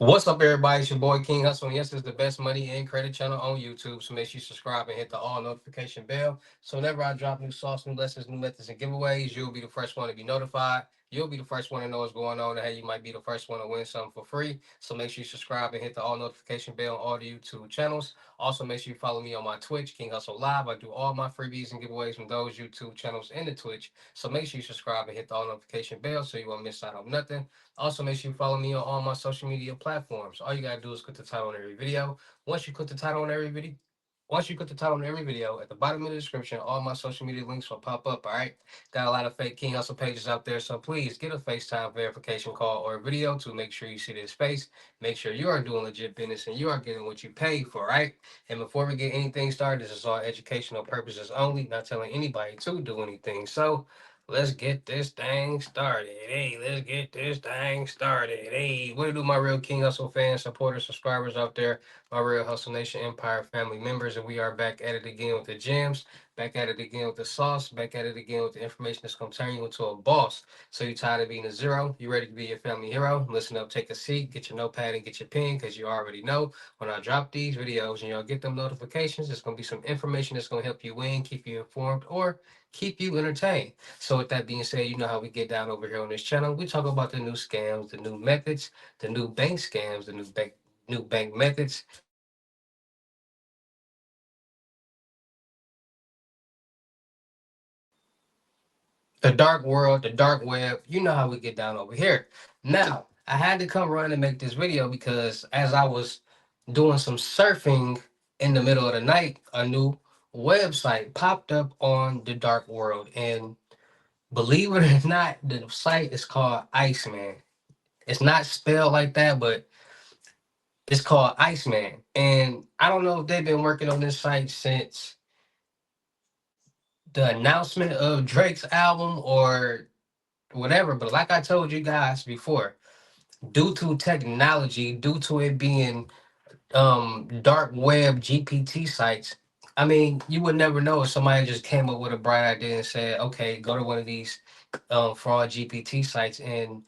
What's up, everybody? It's your boy King Hussle, and yes, it's the best money and credit channel on YouTube. So make sure you subscribe and hit the all notification bell. So whenever I drop new sauce, new lessons, new methods, and giveaways, you'll be the first one to be notified. You'll be the first one to know what's going on, and hey, you might be the first one to win something for free. So make sure you subscribe and hit the all notification bell on all the YouTube channels. Also, make sure you follow me on my Twitch, King Hustle Live. I do all my freebies and giveaways from those YouTube channels and the Twitch. So make sure you subscribe and hit the all notification bell so you won't miss out on nothing. Also, make sure you follow me on all my social media platforms. All you gotta do is click the title on every video. Once you click the title on every video, Once you click the title on every video, at the bottom of the description, all my social media links will pop up. All right. Got a lot of fake King Hustle pages out there, so please get a FaceTime verification call or a video to make sure you see this face. Make sure you are doing legit business and you are getting what you paid for, right? And before we get anything started, this is all educational purposes only, not telling anybody to do anything. So let's get this thing started. Hey, let's get this thing started. Hey, what do my real King Hustle fans, supporters, subscribers out there, my real Hustle Nation Empire family members, and we are back at it again with the gems, back at it again with the sauce, back at it again with the information that's gonna turn you into a boss. So you tired of being a zero? You ready to be your family hero? Listen up, take a seat, get your notepad and get your pen, because you already know when I drop these videos and y'all get them notifications, it's gonna be some information that's gonna help you win, keep you informed, or keep you entertained. So with that being said, you know how we get down over here on this channel. We talk about the new scams, the new methods, the new bank scams, the new bank methods, the dark world, the dark web. You know how we get down over here. Now, I had to come run and make this video because as I was doing some surfing in the middle of the night, a new website popped up on the dark world. And believe it or not, the site is called Iceman. It's not spelled like that, but it's called Iceman. And I don't know if they've been working on this site since the announcement of Drake's album or whatever. But like I told you guys before, due to technology, due to it being dark web GPT sites, I mean, you would never know if somebody just came up with a bright idea and said, okay, go to one of these fraud GPT sites and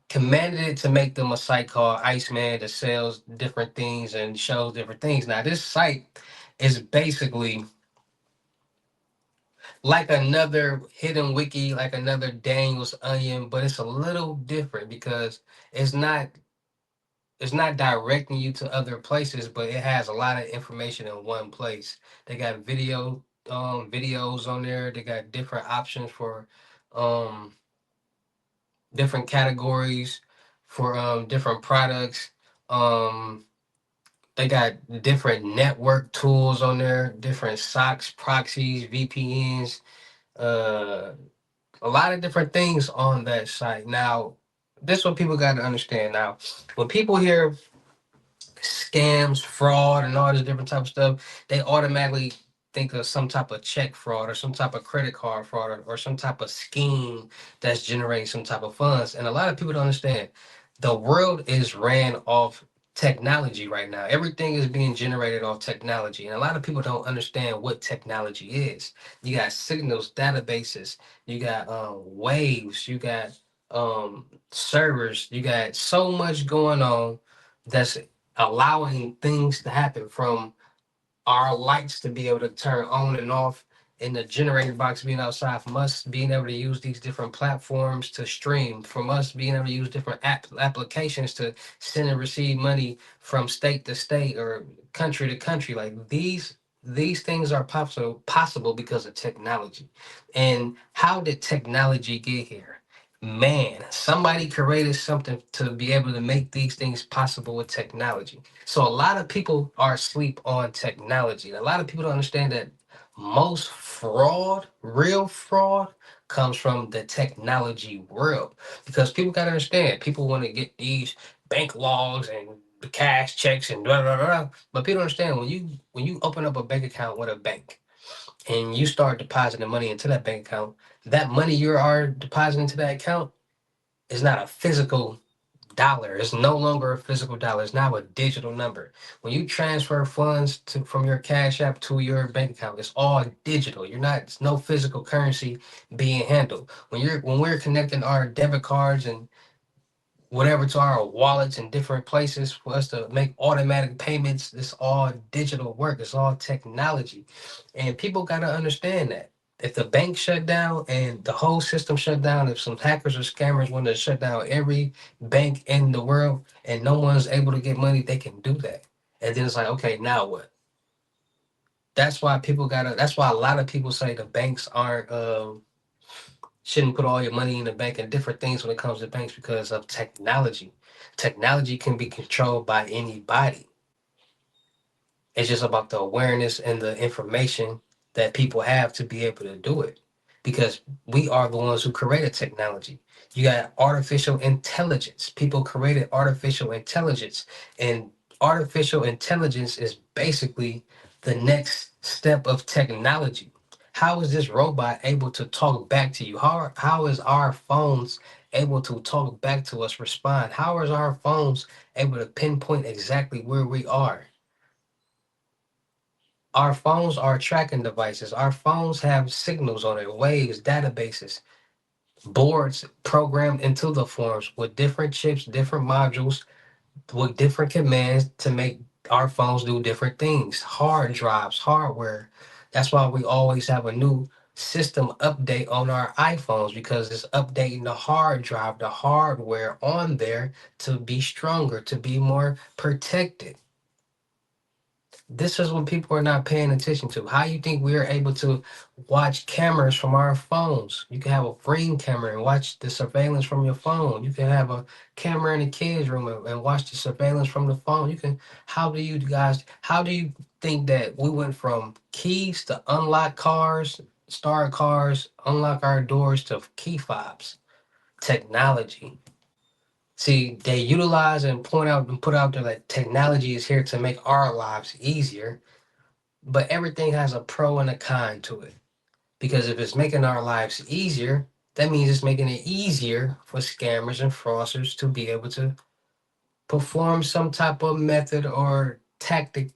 commanded it to make them a site called Iceman that sells different things and shows different things. Now, this site is basically like another hidden wiki, like another Daniel's Onion, but it's a little different because it's not it's not directing you to other places, but it has a lot of information in one place. They got videos on there. They got different options for um different categories for different products. Um they got different network tools on there, different socks, proxies, VPNs, uh a lot of different things on that site. Now, this is what people got to understand. Now, when people hear scams, fraud, and all this different type of stuff, they automatically think of some type of check fraud or some type of credit card fraud or some type of scheme that's generating some type of funds. And a lot of people don't understand the world is ran off technology right now. Everything is being generated off technology. And a lot of people don't understand what technology is. You got signals, databases, you got waves, you got servers, you got so much going on that's allowing things to happen, from our lights to be able to turn on and off in the generator box being outside, from us being able to use these different platforms to stream, from us being able to use different applications to send and receive money from state to state or country to country. Like these things are possible because of technology. And how did technology get here? Man, somebody created something to be able to make these things possible with technology. So a lot of people are asleep on technology. A lot of people don't understand that most fraud, real fraud, comes from the technology world. Because people gotta understand, people want to get these bank logs and the cash checks and blah blah blah. But people don't understand, when you open up a bank account with a bank and you start depositing money into that bank account, that money you are depositing into that account is not a physical dollar. It's no longer a physical dollar. It's now a digital number. When you transfer funds from your Cash App to your bank account, it's all digital. You're not. It's no physical currency being handled. When we're connecting our debit cards and whatever to our wallets in different places for us to make automatic payments. It's all digital work. It's all technology. And people got to understand that. If the bank shut down and the whole system shut down, if some hackers or scammers want to shut down every bank in the world and no one's able to get money, they can do that. And then it's like, okay, now what? That's why a lot of people say the banks aren't, shouldn't put all your money in the bank and different things when it comes to banks because of technology. Technology can be controlled by anybody. It's just about the awareness and the information that people have to be able to do it. Because we are the ones who created technology. You got artificial intelligence. People created artificial intelligence. And artificial intelligence is basically the next step of technology. How is this robot able to talk back to you? How is our phones able to talk back to us, respond? How is our phones able to pinpoint exactly where we are? Our phones are tracking devices. Our phones have signals on it, waves, databases, boards programmed into the phones with different chips, different modules, with different commands to make our phones do different things. Hard drives, hardware. That's why we always have a new system update on our iPhones because it's updating the hard drive, the hardware on there to be stronger, to be more protected. This is what people are not paying attention to. How you think we are able to watch cameras from our phones? You can have a Ring camera and watch the surveillance from your phone. You can have a camera in the kids' room and watch the surveillance from the phone. You can. How do you guys? How do you think that we went from keys to unlock cars, start cars, unlock our doors to key fobs? Technology. See, they utilize and point out and put out there that technology is here to make our lives easier, but everything has a pro and a con to it. Because if it's making our lives easier, that means it's making it easier for scammers and fraudsters to be able to perform some type of method or tactic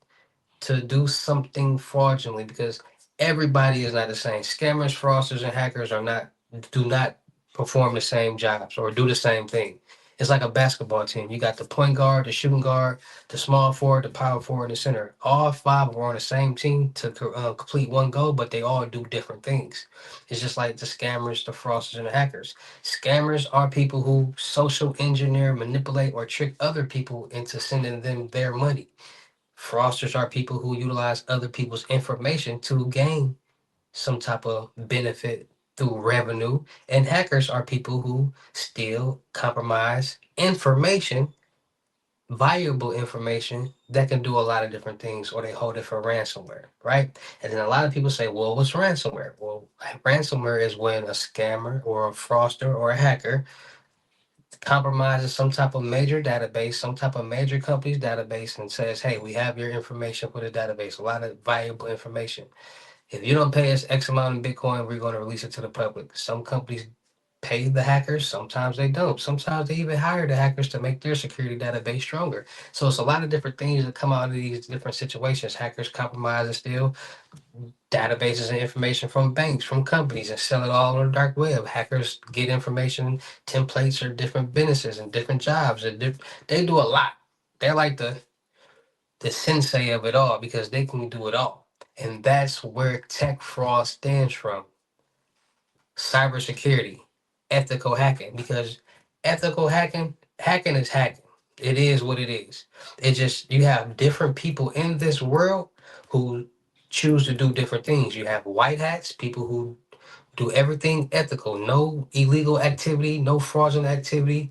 to do something fraudulently because everybody is not the same. Scammers, fraudsters, and hackers are not do not perform the same jobs or do the same thing. It's like a basketball team. You got the point guard, the shooting guard, the small forward, the power forward, and the center. All five are on the same team to complete one goal, but they all do different things. It's just like the scammers, the fraudsters, and the hackers. Scammers are people who social engineer, manipulate, or trick other people into sending them their money. Fraudsters are people who utilize other people's information to gain some type of benefit through revenue. And hackers are people who steal, compromise information, valuable information that can do a lot of different things, or they hold it for ransomware, right? And then a lot of people say, well, what's ransomware? Well, ransomware is when a scammer or a fraudster or a hacker compromises some type of major database, some type of major company's database, and says, hey, we have your information for the database, a lot of valuable information. If you don't pay us X amount in Bitcoin, we're going to release it to the public. Some companies pay the hackers, sometimes they don't. Sometimes they even hire the hackers to make their security database stronger. So it's a lot of different things that come out of these different situations. Hackers compromise and steal databases and information from banks, from companies, and sell it all on the dark web. Hackers get information, templates or different businesses and different jobs. And they do a lot. They're like the sensei of it all because they can do it all. And that's where tech fraud stands from. Cybersecurity, ethical hacking, because hacking is hacking. It is what it is. It just, you have different people in this world who choose to do different things. You have white hats, people who do everything ethical, no illegal activity, no fraudulent activity.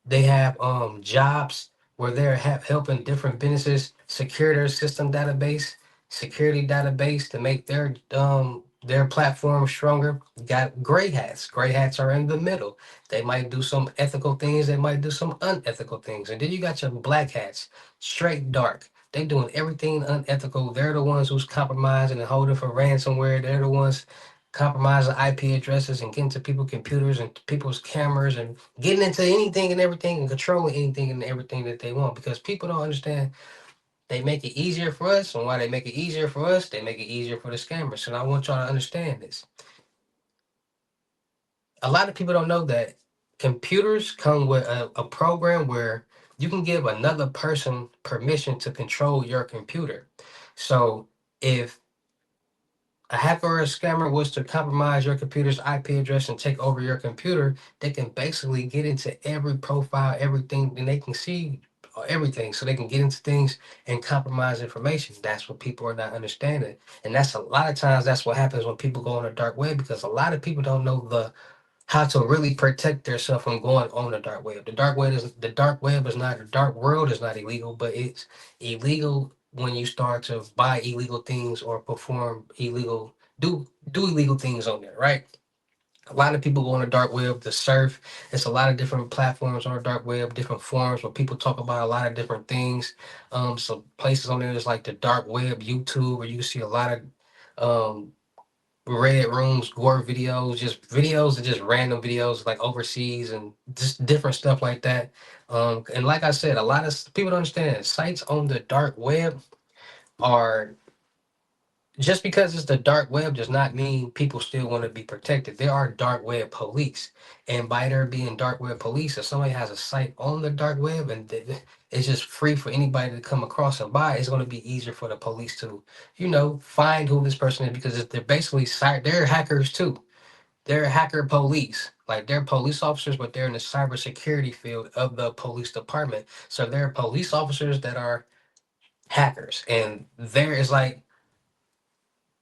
They have jobs where they're helping different businesses secure their system database, security database to make their platform stronger. You got gray hats. Gray hats are in the middle. They might do some ethical things, they might do some unethical things. And then you got your black hats, straight dark. They doing everything unethical. They're the ones who's compromising and holding for ransomware. They're the ones compromising IP addresses and getting to people's computers and people's cameras and getting into anything and everything and controlling anything and everything that they want because people don't understand they make it easier for us. And why they make it easier for us, they make it easier for the scammers. And I want y'all to understand this. A lot of people don't know that computers come with a program where you can give another person permission to control your computer. So if a hacker or a scammer was to compromise your computer's IP address and take over your computer, they can basically get into every profile, everything, and they can see everything. So they can get into things and compromise information. That's what people are not understanding. And that's a lot of times that's what happens when people go on the dark web, because a lot of people don't know the how to really protect themselves from going on the dark web. The dark web is not, the dark world is not illegal, but it's illegal when you start to buy illegal things or perform illegal do illegal things on there, right? A lot of people go on the dark web to surf. It's a lot of different platforms on the dark web, different forums where people talk about a lot of different things. So places on there is like the dark web, YouTube, where you see a lot of um red rooms, gore videos, just videos and just random videos like overseas and just different stuff like that. And like I said, a lot of people don't understand sites on the dark web are, just because it's the dark web does not mean people still want to be protected. There are dark web police, and by there being dark web police, if somebody has a site on the dark web and it's just free for anybody to come across and buy, it's going to be easier for the police to, find who this person is, because they're basically they're hackers too. They're hacker police. Like they're police officers, but they're in the cybersecurity field of the police department. So they're police officers that are hackers, and there is like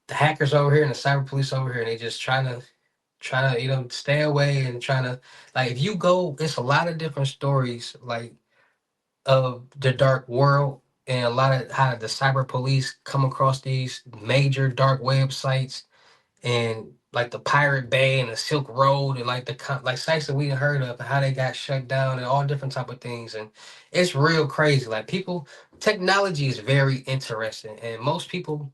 the hackers over here and the cyber police over here, and they just trying to stay away and trying to, like, if you go, it's a lot of different stories like of the dark world, and a lot of how the cyber police come across these major dark websites, and like the Pirate Bay and the Silk Road, and like like sites that we didn't heard of, and how they got shut down and all different type of things. And it's real crazy. Like people, technology is very interesting, and most people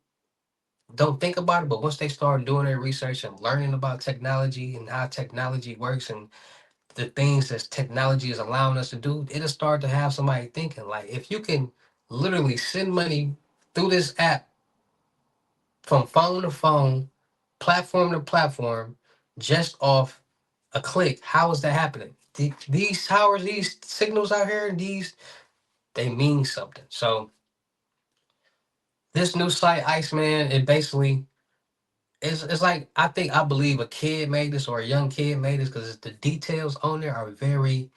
don't think about it, but once they start doing their research and learning about technology and how technology works and the things that technology is allowing us to do, it'll start to have somebody thinking, like, if you can literally send money through this app from phone to phone, platform to platform, just off a click, how is that happening? These towers, these signals out here, they mean something. So this new site, Iceman, it basically, it's like, I believe a kid made this, or a young kid made this, because the details on there are very,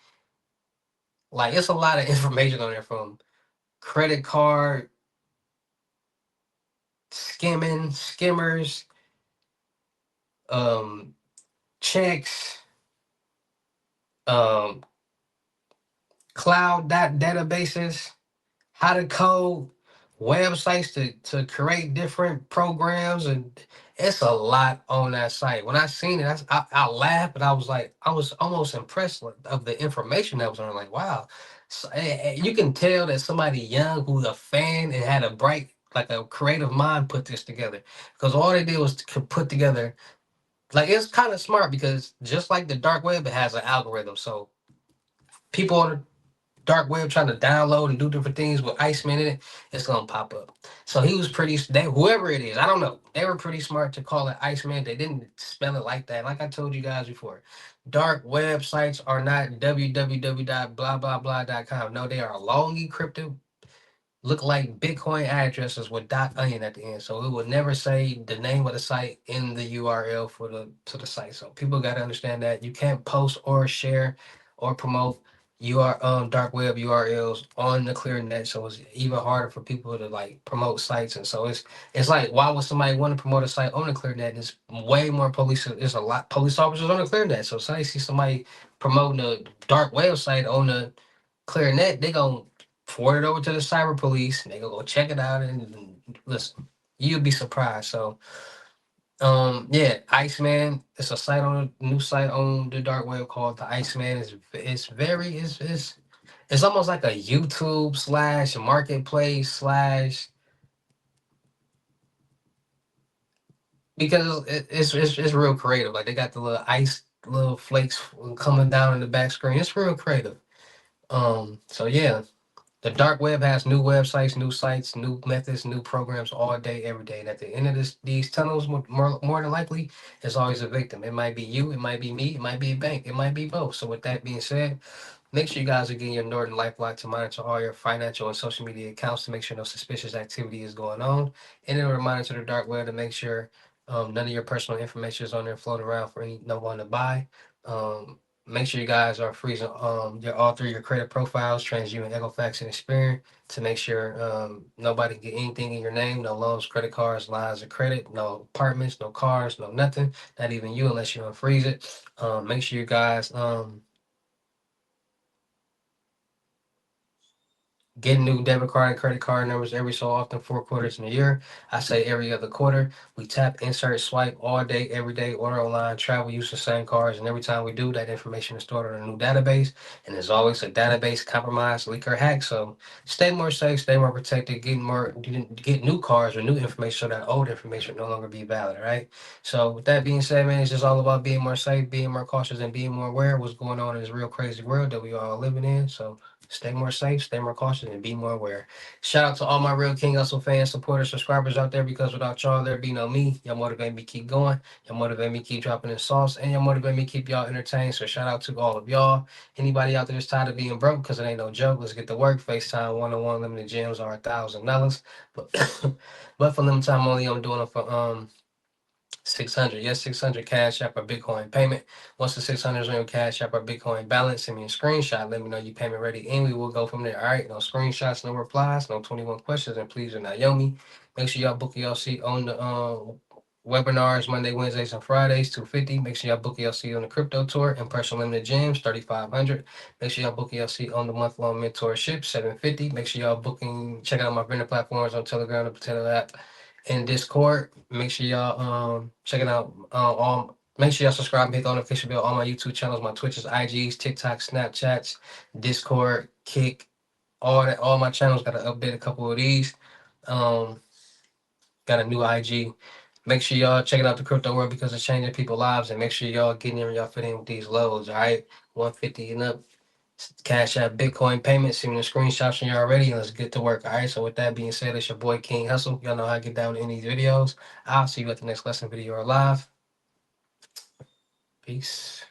like, it's a lot of information on there, from credit card skimmers, um checks, um cloud databases, how to code websites to create different programs, and it's a lot on that site. When I seen it, I laughed, but I was almost impressed of the information that was on it. Like, wow. So, you can tell that somebody young who's a fan and had a bright, like a creative mind, put this together, because all they did was to put together, like, it's kind of smart, because just like the dark web, it has an algorithm. So people on the dark web trying to download and do different things with Iceman in it, it's gonna pop up. So he was whoever it is, I don't know. They were pretty smart to call it Iceman. They didn't spell it like that. Like I told you guys before, dark websites are not www dot blah blah blah dot com. No, they are long encrypted, look like Bitcoin addresses with .onion at the end. So it would never say the name of the site in the URL for the to the site. So people got to understand that you can't post or share or promote dark web URLs on the clear net. So it's even harder for people to like promote sites. And so it's like, why would somebody want to promote a site on the clear net? There's way more police. There's a lot police officers on the clear net. So somebody see somebody promoting a dark website on the clear net, they gonna forward it over to the cyber police. And they gonna go check it out and listen. You'll be surprised. So, yeah, Iceman. It's a site on a new site on the dark web called the Iceman. It's very it's almost like a YouTube slash marketplace slash, because it's real creative. Like they got the little flakes coming down in the back screen. It's real creative. So yeah, The dark web has new websites, new sites, new methods, new programs all day, every day. And at the end of these tunnels, more than likely, there's always a victim. It might be you, it might be me, it might be a bank, it might be both. So with that being said, make sure you guys are getting your Norton LifeLock to monitor all your financial and social media accounts to make sure no suspicious activity is going on. And it'll monitor the dark web to make sure none of your personal information is on there floating around for no one to buy. Make sure you guys are freezing all three of your credit profiles, TransUnion, Equifax, and Experian to make sure nobody can get anything in your name, no loans, credit cards, lines of credit, no apartments, no cars, no nothing, not even you unless you unfreeze it. Make sure you guys get new debit card and credit card numbers every so often, 4 quarters in a year. I say every other quarter. We tap, insert, swipe all day, every day, order online, travel, use the same cards. And every time we do, that information is stored on a new database. And there's always a database compromise, leak, or hack. So stay more safe, stay more protected, get new cards or new information so that old information no longer be valid, right? So with that being said, man, it's just all about being more safe, being more cautious, and being more aware of what's going on in this real crazy world that we all living in. So stay more safe, stay more cautious, and be more aware. Shout out to all my real King Hustle fans, supporters, subscribers out there because without y'all, there'd be no me. Y'all motivate me keep going. Y'all motivate me keep dropping in sauce. And y'all motivate me keep y'all entertained. So shout out to all of y'all. Anybody out there that's tired of being broke because it ain't no joke, let's get to work. FaceTime one-on-one limited gyms are $1,000. But but for limited time only, I'm doing it for 600. Yes, 600 Cash App or Bitcoin payment. Once the 600 is on your Cash App or Bitcoin balance, send me a screenshot. Let me know your payment ready, and we will go from there. All right, no screenshots, no replies, no 21 questions, and please do not yell me. Make sure y'all book your seat on the webinars Monday, Wednesdays, and Fridays, 250. Make sure y'all book your seat on the crypto tour and personal limited gems, 3,500. Make sure y'all book your seat on the month-long mentorship, 750. Make sure y'all check out my vendor platforms on Telegram, the Potato app, and Discord. Make sure y'all check it out. All make sure y'all subscribe, hit the notification bell. All my YouTube channels, my Twitches, IGs, TikTok, Snapchats, Discord, Kick, all that. All my channels got to update a couple of these. Um, got a new IG. Make sure y'all checking out the crypto world because it's changing people's lives, and make sure y'all getting in, y'all fit in with these lows. All right, 150 and up. Cash App, Bitcoin payments, send me the screenshots when you're already, and let's get to work. All right. So with that being said, it's your boy King Hustle. Y'all know how to get down in these videos. I'll see you at the next lesson video or live. Peace.